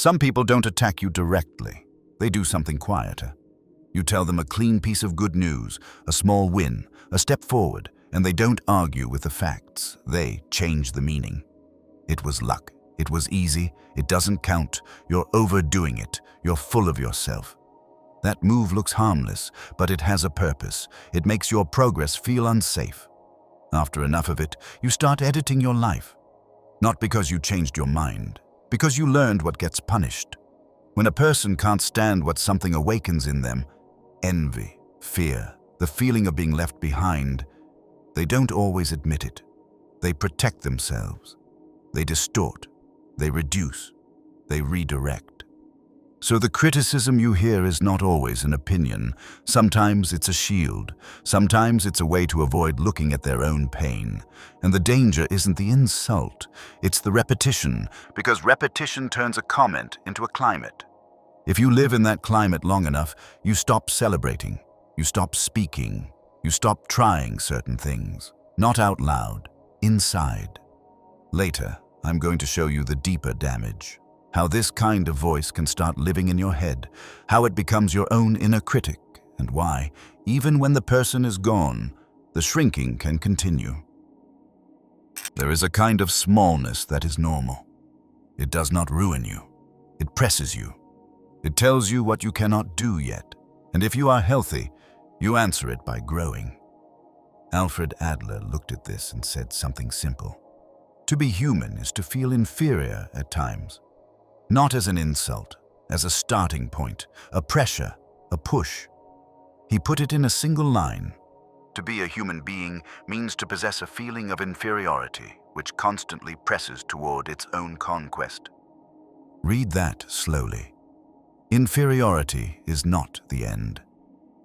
Some people don't attack you directly. They do something quieter. You tell them a clean piece of good news, a small win, a step forward, and they don't argue with the facts. They change the meaning. It was luck. It was easy. It doesn't count. You're overdoing it. You're full of yourself. That move looks harmless, but it has a purpose. It makes your progress feel unsafe. After enough of it, you start editing your life. Not because you changed your mind, because you learned what gets punished. When a person can't stand what something awakens in them, envy, fear, the feeling of being left behind, they don't always admit it. They protect themselves. They distort. They reduce. They redirect. So the criticism you hear is not always an opinion. Sometimes it's a shield. Sometimes it's a way to avoid looking at their own pain. And the danger isn't the insult, it's the repetition, because repetition turns a comment into a climate. If you live in that climate long enough, you stop celebrating, you stop speaking, you stop trying certain things. Not out loud, inside. Later, I'm going to show you the deeper damage. How this kind of voice can start living in your head, how it becomes your own inner critic, and why, even when the person is gone, the shrinking can continue. There is a kind of smallness that is normal. It does not ruin you. It presses you. It tells you what you cannot do yet, and if you are healthy, you answer it by growing. Alfred Adler looked at this and said something simple. To be human is to feel inferior at times. Not as an insult, as a starting point, a pressure, a push. He put it in a single line. To be a human being means to possess a feeling of inferiority, which constantly presses toward its own conquest. Read that slowly. Inferiority is not the end.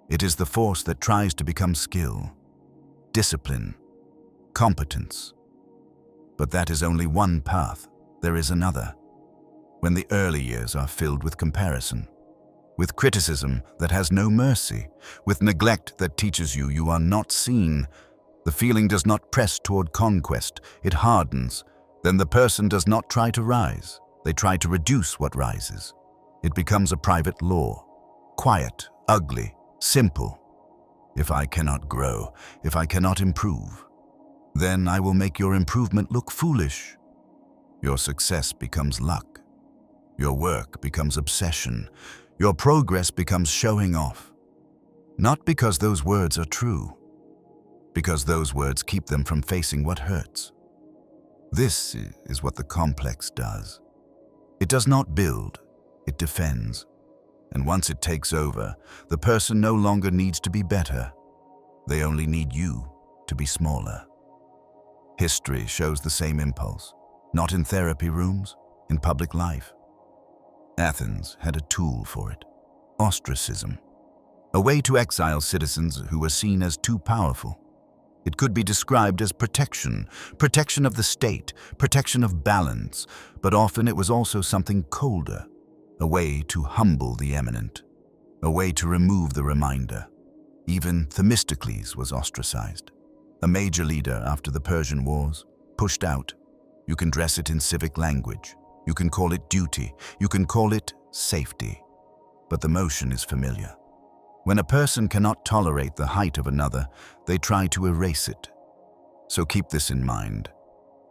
It is the force that tries to become skill, discipline, competence. But that is only one path. There is another. When the early years are filled with comparison, with criticism that has no mercy, with neglect that teaches you you are not seen, the feeling does not press toward conquest, it hardens. Then the person does not try to rise, they try to reduce what rises. It becomes a private law, quiet, ugly, simple. If I cannot grow, if I cannot improve, then I will make your improvement look foolish. Your success becomes luck. Your work becomes obsession. Your progress becomes showing off. Not because those words are true, because those words keep them from facing what hurts. This is what the complex does. It does not build, it defends. And once it takes over, the person no longer needs to be better. They only need you to be smaller. History shows the same impulse, not in therapy rooms, in public life. Athens had a tool for it, ostracism, a way to exile citizens who were seen as too powerful. It could be described as protection, protection of the state, protection of balance, but often it was also something colder, a way to humble the eminent, a way to remove the reminder. Even Themistocles was ostracized, a major leader after the Persian Wars, pushed out. You can dress it in civic language. You can call it duty, you can call it safety, but the motion is familiar. When a person cannot tolerate the height of another, they try to erase it. So keep this in mind.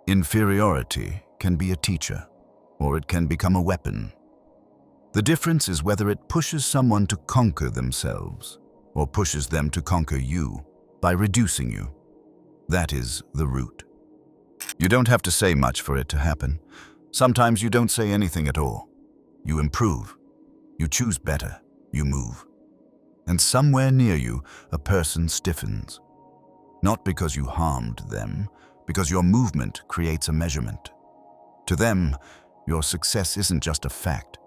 Inferiority can be a teacher, or it can become a weapon. The difference is whether it pushes someone to conquer themselves, or pushes them to conquer you by reducing you. That is the root. You don't have to say much for it to happen. Sometimes you don't say anything at all. You improve. You choose better. You move. And somewhere near you, a person stiffens. Not because you harmed them, because your movement creates a measurement. To them, your success isn't just a fact.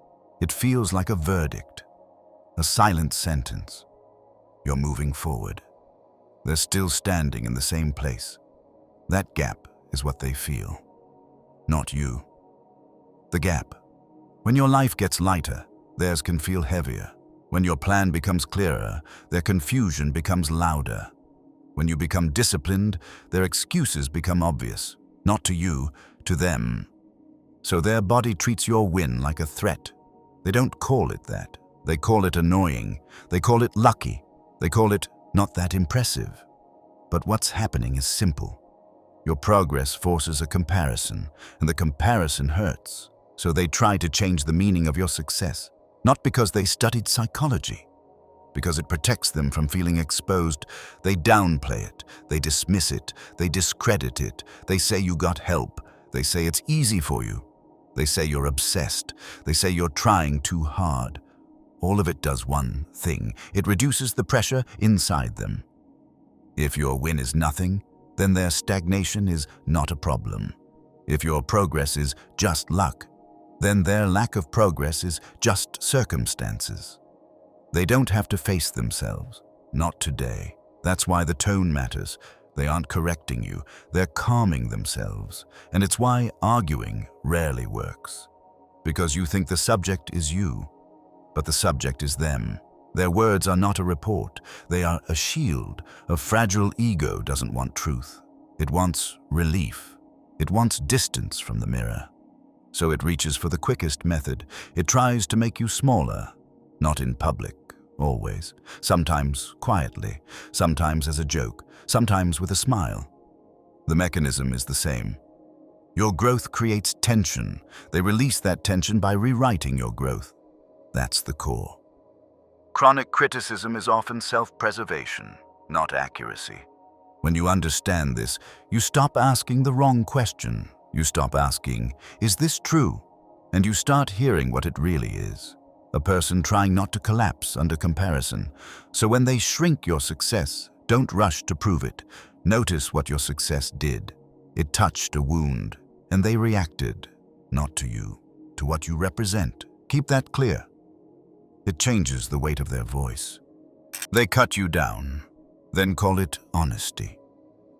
It feels like a verdict, a silent sentence. You're moving forward. They're still standing in the same place. That gap is what they feel, not you. The gap. When your life gets lighter, theirs can feel heavier. When your plan becomes clearer, their confusion becomes louder. When you become disciplined, their excuses become obvious. Not to you, to them. So their body treats your win like a threat. They don't call it that. They call it annoying. They call it lucky. They call it not that impressive. But what's happening is simple. Your progress forces a comparison, and the comparison hurts. So they try to change the meaning of your success, not because they studied psychology, because it protects them from feeling exposed. They downplay it, they dismiss it, they discredit it. They say you got help. They say it's easy for you. They say you're obsessed. They say you're trying too hard. All of it does one thing. It reduces the pressure inside them. If your win is nothing, then their stagnation is not a problem. If your progress is just luck, then their lack of progress is just circumstances. They don't have to face themselves. Not today. That's why the tone matters. They aren't correcting you. They're calming themselves. And it's why arguing rarely works. Because you think the subject is you, but the subject is them. Their words are not a report. They are a shield. A fragile ego doesn't want truth. It wants relief. It wants distance from the mirror. So it reaches for the quickest method. It tries to make you smaller. Not in public, always. Sometimes quietly. Sometimes as a joke. Sometimes with a smile. The mechanism is the same. Your growth creates tension. They release that tension by rewriting your growth. That's the core. Chronic criticism is often self-preservation, not accuracy. When you understand this, you stop asking the wrong question. You stop asking, is this true? And you start hearing what it really is. A person trying not to collapse under comparison. So when they shrink your success, don't rush to prove it. Notice what your success did. It touched a wound, and they reacted, not to you, to what you represent. Keep that clear. It changes the weight of their voice. They cut you down, then call it honesty.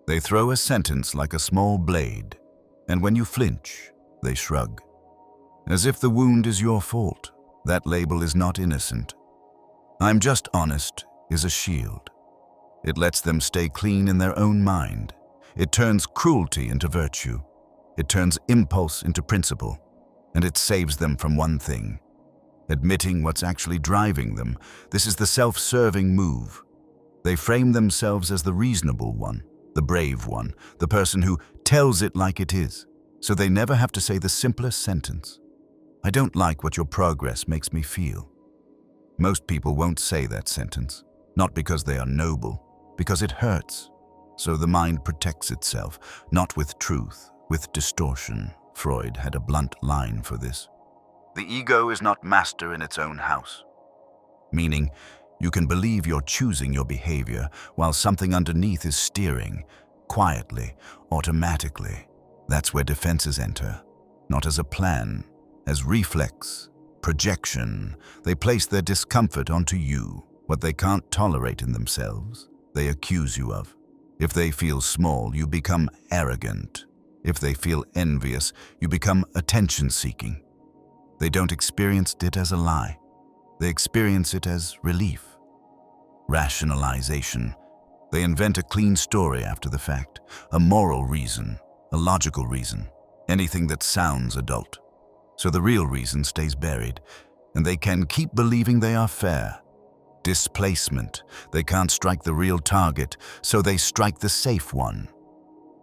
They throw a sentence like a small blade, and when you flinch, they shrug. As if the wound is your fault. That label is not innocent. I'm just honest is a shield. It lets them stay clean in their own mind. It turns cruelty into virtue. It turns impulse into principle. And it saves them from one thing: admitting what's actually driving them. This is the self-serving move. They frame themselves as the reasonable one, the brave one, the person who tells it like it is, so they never have to say the simplest sentence. I don't like what your progress makes me feel. Most people won't say that sentence, not because they are noble, because it hurts. So the mind protects itself, not with truth, with distortion. Freud had a blunt line for this. The ego is not master in its own house. Meaning, you can believe you're choosing your behavior while something underneath is steering, quietly, automatically. That's where defenses enter, not as a plan, as reflex, projection. They place their discomfort onto you, what they can't tolerate in themselves. They accuse you of. If they feel small, you become arrogant. If they feel envious, you become attention-seeking. They don't experience it as a lie. They experience it as relief. Rationalization. They invent a clean story after the fact, a moral reason, a logical reason, anything that sounds adult. So the real reason stays buried, and they can keep believing they are fair. Displacement. They can't strike the real target, so they strike the safe one.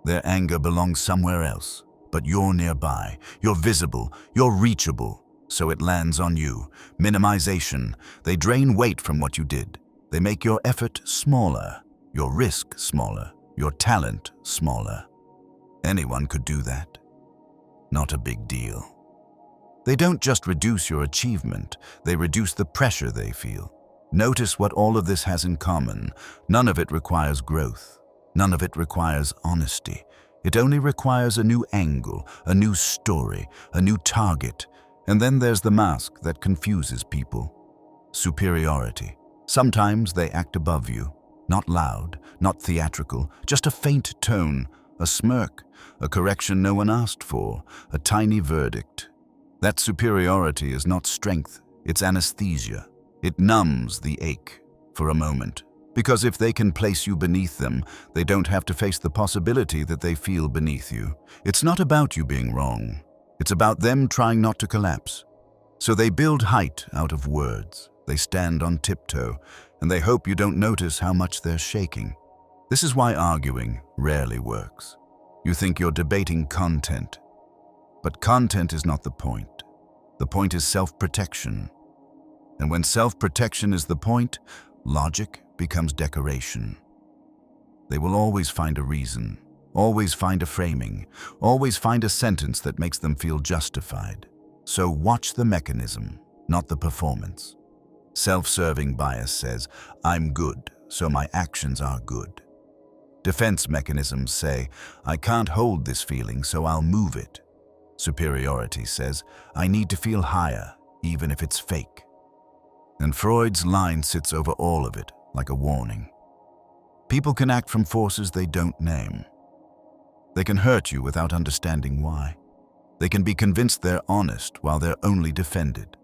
Their anger belongs somewhere else, but you're nearby, you're visible, you're reachable, so it lands on you. Minimization. They drain weight from what you did. They make your effort smaller, your risk smaller, your talent smaller. Anyone could do that. Not a big deal. They don't just reduce your achievement, they reduce the pressure they feel. Notice what all of this has in common. None of it requires growth. None of it requires honesty. It only requires a new angle, a new story, a new target. And then there's the mask that confuses people. Superiority. Sometimes they act above you. Not loud, not theatrical, just a faint tone, a smirk, a correction no one asked for, a tiny verdict. That superiority is not strength, it's anesthesia. It numbs the ache for a moment. Because if they can place you beneath them, they don't have to face the possibility that they feel beneath you. It's not about you being wrong. It's about them trying not to collapse. So they build height out of words. They stand on tiptoe, and they hope you don't notice how much they're shaking. This is why arguing rarely works. You think you're debating content, but content is not the point. The point is self-protection. And when self-protection is the point, logic becomes decoration. They will always find a reason, always find a framing, always find a sentence that makes them feel justified. So watch the mechanism, not the performance. Self-serving bias says, I'm good, so my actions are good. Defense mechanisms say, I can't hold this feeling, so I'll move it. Superiority says, I need to feel higher, even if it's fake. And Freud's line sits over all of it, like a warning. People can act from forces they don't name. They can hurt you without understanding why. They can be convinced they're honest while they're only defended.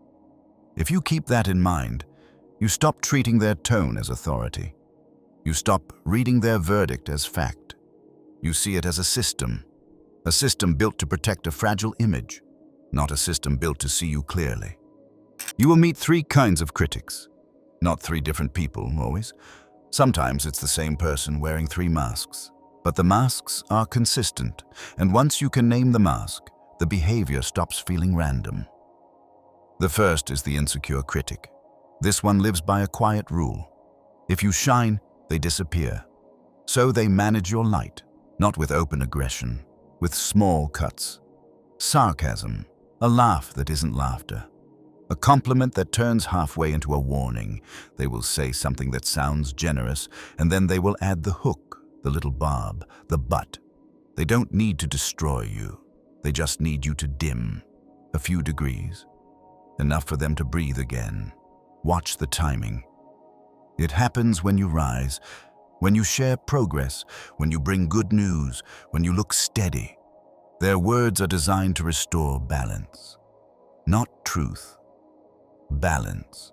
If you keep that in mind, you stop treating their tone as authority. You stop reading their verdict as fact. You see it as a system built to protect a fragile image, not a system built to see you clearly. You will meet three kinds of critics. Not three different people, always. Sometimes it's the same person wearing three masks. But the masks are consistent, and once you can name the mask, the behavior stops feeling random. The first is the insecure critic. This one lives by a quiet rule. If you shine, they disappear. So they manage your light, not with open aggression, with small cuts. Sarcasm, a laugh that isn't laughter. A compliment that turns halfway into a warning. They will say something that sounds generous, and then they will add the hook, the little barb, the but. They don't need to destroy you. They just need you to dim a few degrees. Enough for them to breathe again. Watch the timing. It happens when you rise, when you share progress, when you bring good news, when you look steady. Their words are designed to restore balance. Not truth. Balance.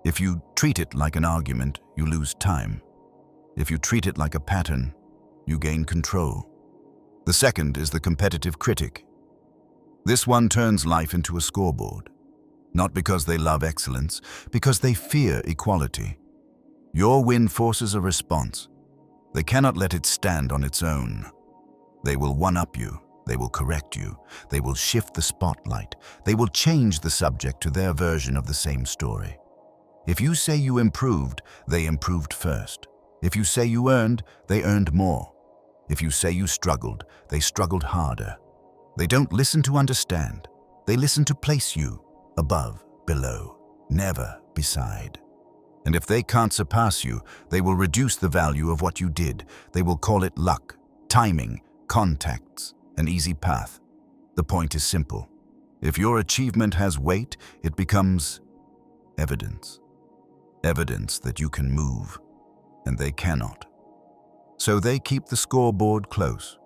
If you treat it like an argument, you lose time. If you treat it like a pattern, you gain control. The second is the competitive critic. This one turns life into a scoreboard. Not because they love excellence, because they fear equality. Your win forces a response. They cannot let it stand on its own. They will one-up you. They will correct you. They will shift the spotlight. They will change the subject to their version of the same story. If you say you improved, they improved first. If you say you earned, they earned more. If you say you struggled, they struggled harder. They don't listen to understand. They listen to place you above, below, never beside. And if they can't surpass you, they will reduce the value of what you did. They will call it luck, timing, contacts, an easy path. The point is simple. If your achievement has weight, it becomes evidence. Evidence that you can move, and they cannot. So they keep the scoreboard close.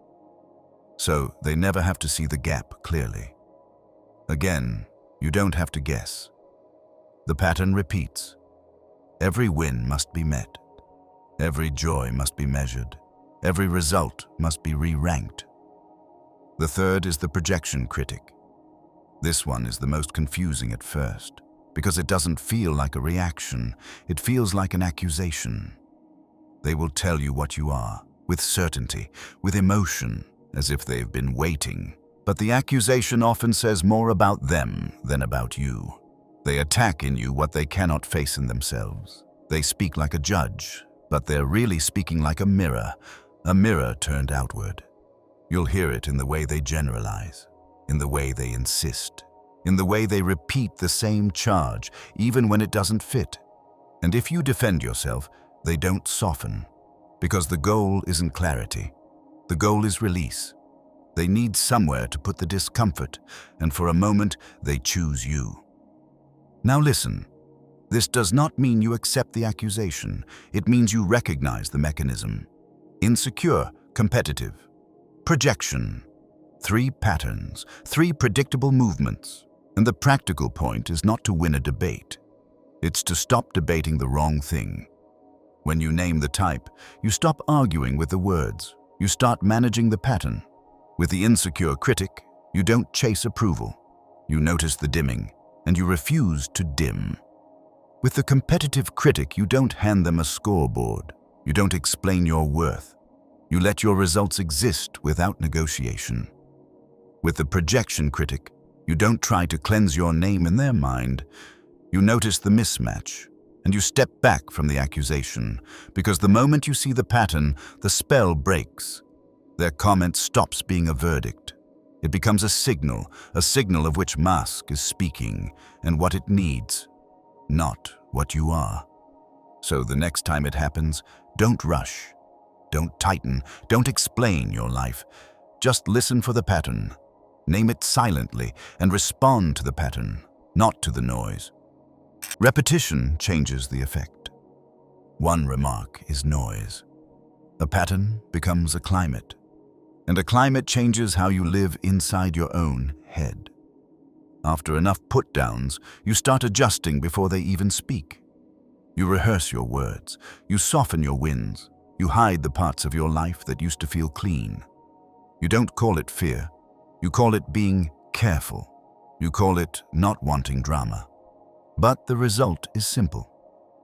So they never have to see the gap clearly. Again, you don't have to guess. The pattern repeats. Every win must be met. Every joy must be measured. Every result must be re-ranked. The third is the projection critic. This one is the most confusing at first, because it doesn't feel like a reaction. It feels like an accusation. They will tell you what you are, with certainty, with emotion, as if they've been waiting. But the accusation often says more about them than about you. They attack in you what they cannot face in themselves. They speak like a judge, but they're really speaking like a mirror turned outward. You'll hear it in the way they generalize, in the way they insist, in the way they repeat the same charge, even when it doesn't fit. And if you defend yourself, they don't soften, because the goal isn't clarity. The goal is release. They need somewhere to put the discomfort, and for a moment, they choose you. Now listen, this does not mean you accept the accusation. It means you recognize the mechanism. Insecure, competitive. Projection. 3 patterns, 3 predictable movements. And the practical point is not to win a debate. It's to stop debating the wrong thing. When you name the type, you stop arguing with the words. You start managing the pattern. With the insecure critic, You don't chase approval. You notice the dimming, and you refuse to dim. With the competitive critic, you don't hand them a scoreboard. You don't explain your worth. You let your results exist without negotiation. With the projection critic, you don't try to cleanse your name in their mind. You notice the mismatch, and you step back from the accusation, because the moment you see the pattern, the spell breaks. Their comment stops being a verdict. It becomes a signal of which mask is speaking and what it needs, not what you are. So the next time it happens, don't rush, don't tighten, don't explain your life. Just listen for the pattern. Name it silently and respond to the pattern, not to the noise. Repetition changes the effect. One remark is noise. A pattern becomes a climate, and a climate changes how you live inside your own head. After enough put-downs, you start adjusting before they even speak. You rehearse your words, you soften your wins, you hide the parts of your life that used to feel clean. You don't call it fear. You call it being careful. You call it not wanting drama. But the result is simple.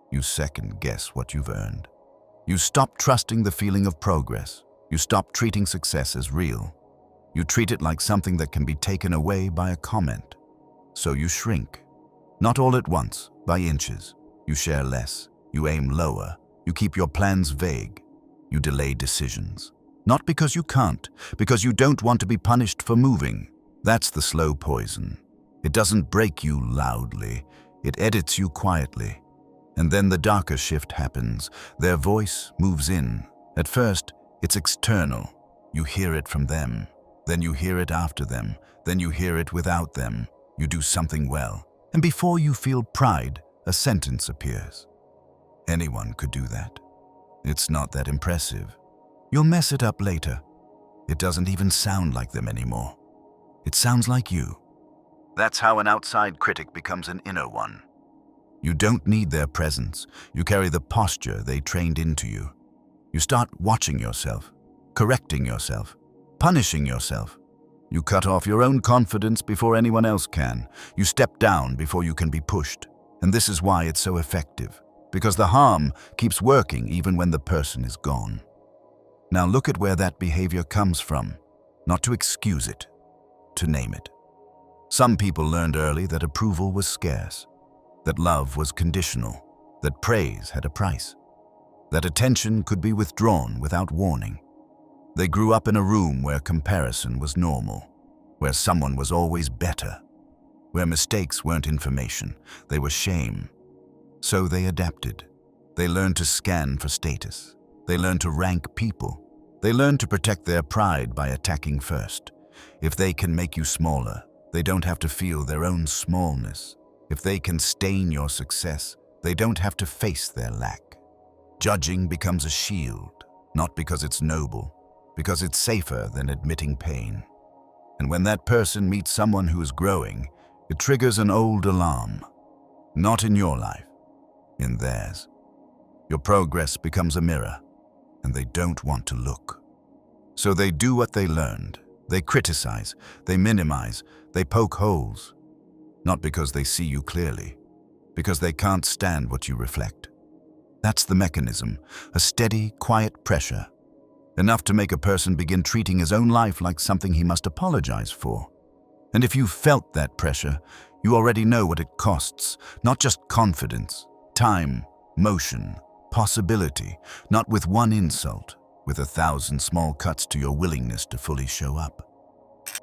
You second-guess what you've earned. You stop trusting the feeling of progress. You stop treating success as real. You treat it like something that can be taken away by a comment. So you shrink. Not all at once, by inches. You share less. You aim lower. You keep your plans vague. You delay decisions. Not because you can't, because you don't want to be punished for moving. That's the slow poison. It doesn't break you loudly. It edits you quietly. And then the darker shift happens. Their voice moves in. At first, it's external. You hear it from them. Then you hear it after them. Then you hear it without them. You do something well. And before you feel pride, a sentence appears. Anyone could do that. It's not that impressive. You'll mess it up later. It doesn't even sound like them anymore. It sounds like you. That's how an outside critic becomes an inner one. You don't need their presence. You carry the posture they trained into you. You start watching yourself, correcting yourself, punishing yourself. You cut off your own confidence before anyone else can. You step down before you can be pushed. And this is why it's so effective, because the harm keeps working even when the person is gone. Now look at where that behavior comes from, not to excuse it, to name it. Some people learned early that approval was scarce, that love was conditional, that praise had a price, that attention could be withdrawn without warning. They grew up in a room where comparison was normal, where someone was always better, where mistakes weren't information, they were shame. So they adapted. They learned to scan for status. They learned to rank people. They learn to protect their pride by attacking first. If they can make you smaller, they don't have to feel their own smallness. If they can stain your success, they don't have to face their lack. Judging becomes a shield, not because it's noble, because it's safer than admitting pain. And when that person meets someone who is growing, it triggers an old alarm. Not in your life, in theirs. Your progress becomes a mirror, and they don't want to look. So they do what they learned. They criticize, they minimize, they poke holes. Not because they see you clearly, because they can't stand what you reflect. That's the mechanism, a steady, quiet pressure. Enough to make a person begin treating his own life like something he must apologize for. And if you've felt that pressure, you already know what it costs, not just confidence, time, motion, possibility, not with one insult, with 1,000 small cuts to your willingness to fully show up.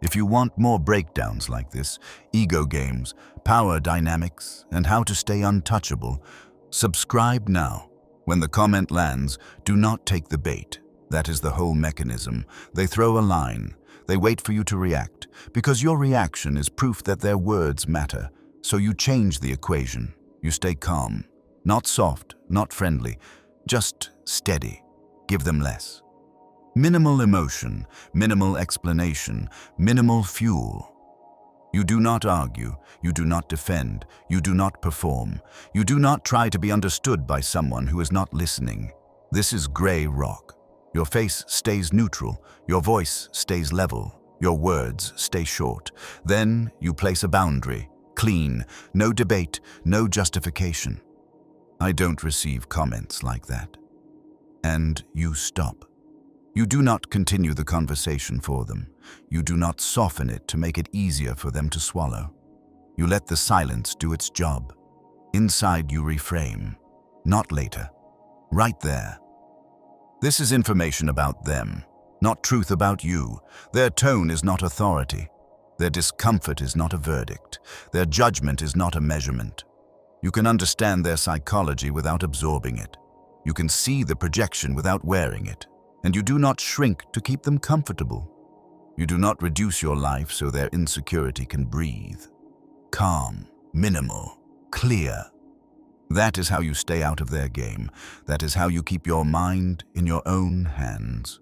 If you want more breakdowns like this, ego games, power dynamics, and how to stay untouchable, subscribe now. When the comment lands, do not take the bait. That is the whole mechanism. They throw a line. They wait for you to react, because your reaction is proof that their words matter. So you change the equation. You stay calm. Not soft, not friendly, just steady. Give them less. Minimal emotion, minimal explanation, minimal fuel. You do not argue, you do not defend, you do not perform. You do not try to be understood by someone who is not listening. This is gray rock. Your face stays neutral, your voice stays level. Your words stay short. Then you place a boundary. Clean. No debate. No justification. I don't receive comments like that. And you stop. You do not continue the conversation for them. You do not soften it to make it easier for them to swallow. You let the silence do its job. Inside you reframe. Not later. Right there. This is information about them, not truth about you. Their tone is not authority. Their discomfort is not a verdict. Their judgment is not a measurement. You can understand their psychology without absorbing it. You can see the projection without wearing it. And you do not shrink to keep them comfortable. You do not reduce your life so their insecurity can breathe. Calm, minimal, clear. That is how you stay out of their game. That is how you keep your mind in your own hands.